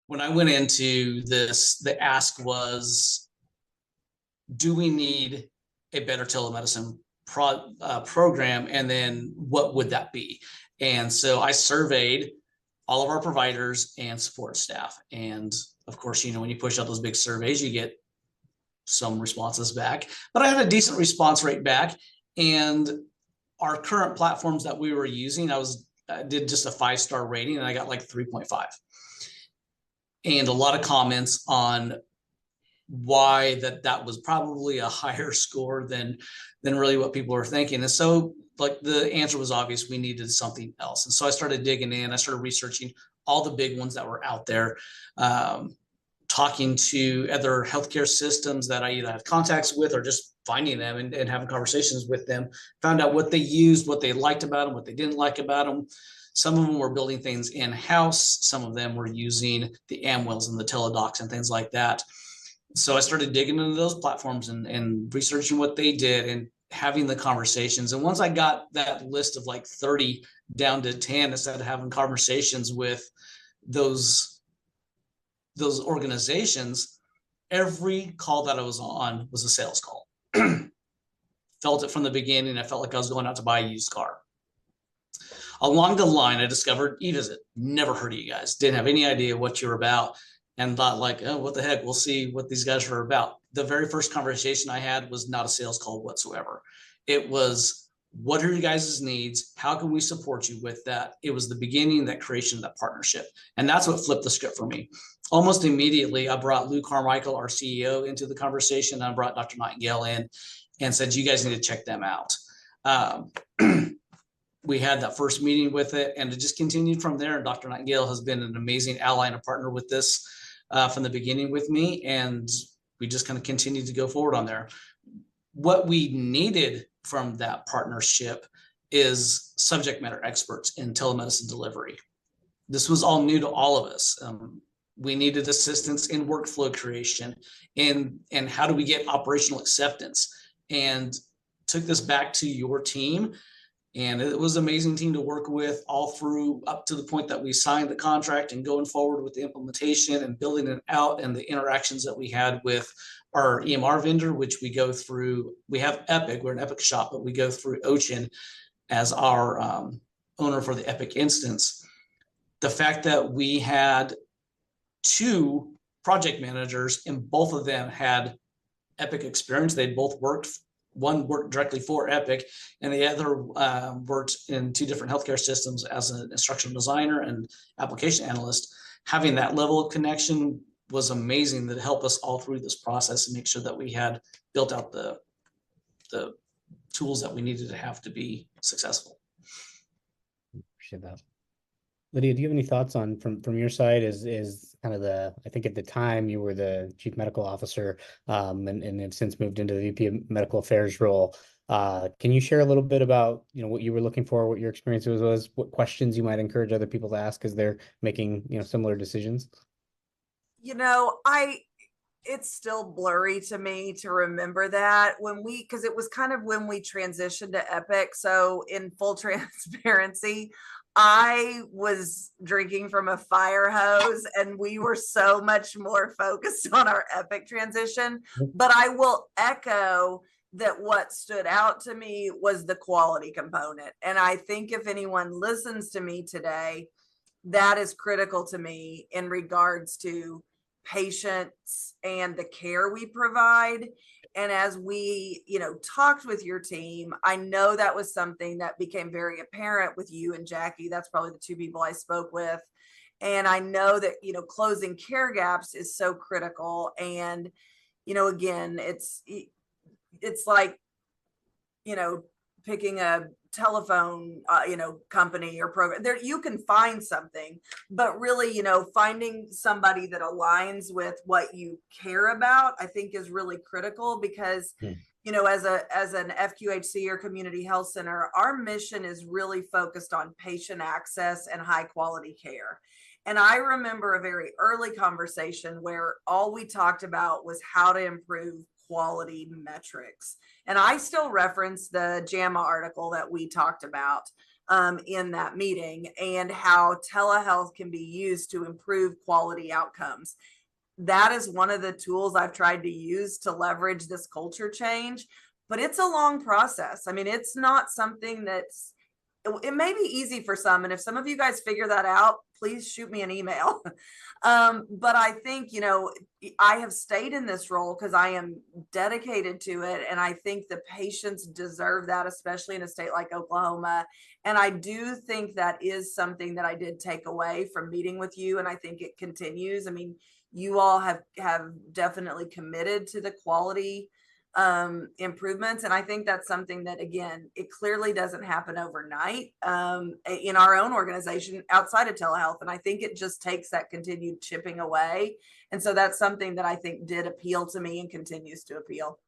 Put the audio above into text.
when I went into this, the ask was, do we need a better telemedicine program? And then what would that be? And so I surveyed all of our providers and support staff. And of course, when you push out those big surveys, you get some responses back, but I had a decent response rate back. And our current platforms that we were using, I did just a 5-star rating and I got like 3.5. And a lot of comments on why that was probably a higher score than really what people were thinking. And so like the answer was obvious, we needed something else. And so I started digging in, I started researching all the big ones that were out there, talking to other healthcare systems that I either had contacts with or just finding them and having conversations with them, found out what they used, what they liked about them, what they didn't like about them. Some of them were building things in-house. Some of them were using the Amwells and the Teladocs and things like that. So I started digging into those platforms and researching what they did and having the conversations. And once I got that list of like 30 down to 10, I started having conversations with those organizations. Every call that I was on was a sales call. Felt it from the beginning. I felt like I was going out to buy a used car. Along the line, I discovered eVisit. Never heard of you guys. Didn't have any idea what you were about. And thought like, oh, what the heck? We'll see what these guys are about. The very first conversation I had was not a sales call whatsoever. It was, what are your guys' needs? How can we support you with that? It was the beginning, that creation of that partnership. And that's what flipped the script for me. Almost immediately, I brought Lou Carmichael, our CEO, into the conversation. I brought Dr. Nightingale in and said, you guys need to check them out. We had that first meeting with it, and it just continued from there. And Dr. Nightingale has been an amazing ally and a partner with this from the beginning with me. And we just kind of continued to go forward on there. What we needed from that partnership is subject matter experts in telemedicine delivery. This was all new to all of us. We needed assistance in workflow creation and how do we get operational acceptance, and took this back to your team. And it was an amazing team to work with all through up to the point that we signed the contract and going forward with the implementation and building it out, and the interactions that we had with our EMR vendor, which we go through. We have Epic, we're an Epic shop, but we go through Ocean as our owner for the Epic instance. The fact that we had 2 project managers and both of them had Epic experience. They both worked. One worked directly for Epic, and the other worked in 2 different healthcare systems as an instructional designer and application analyst. Having that level of connection was amazing. That helped us all through this process and make sure that we had built out the tools that we needed to have to be successful. Appreciate that. Lydia, do you have any thoughts on from your side? Is kind of I think at the time you were the chief medical officer, and have since moved into the VP of medical affairs role. Can you share a little bit about what you were looking for, what your experience was, what questions you might encourage other people to ask as they're making similar decisions? It's still blurry to me to remember that because it was kind of when we transitioned to Epic. So in full transparency, I was drinking from a fire hose, and we were so much more focused on our Epic transition. But I will echo that what stood out to me was the quality component. And I think if anyone listens to me today, that is critical to me in regards to patients and the care we provide. And as we, talked with your team, I know that was something that became very apparent with you and Jackie. That's probably the 2 people I spoke with. And I know that, closing care gaps is so critical. And, again, it's like, picking a telephone, company or program there, you can find something, but really, finding somebody that aligns with what you care about, I think is really critical because, as an FQHC or community health center, our mission is really focused on patient access and high quality care. And I remember a very early conversation where all we talked about was how to improve quality metrics. And I still reference the JAMA article that we talked about. in that meeting, and how telehealth can be used to improve quality outcomes. That is one of the tools I've tried to use to leverage this culture change, but it's a long process. I mean, it's not something that's, it may be easy for some. And if some of you guys figure that out, please shoot me an email. But I think, you know, I have stayed in this role because I am dedicated to it. And I think the patients deserve that, especially in a state like Oklahoma. And I do think that is something that I did take away from meeting with you. And I think it continues. I mean, you all have definitely committed to the quality improvements. And I think that's something that, again, it clearly doesn't happen overnight in our own organization outside of telehealth. And I think it just takes that continued chipping away. And so that's something that I think did appeal to me and continues to appeal.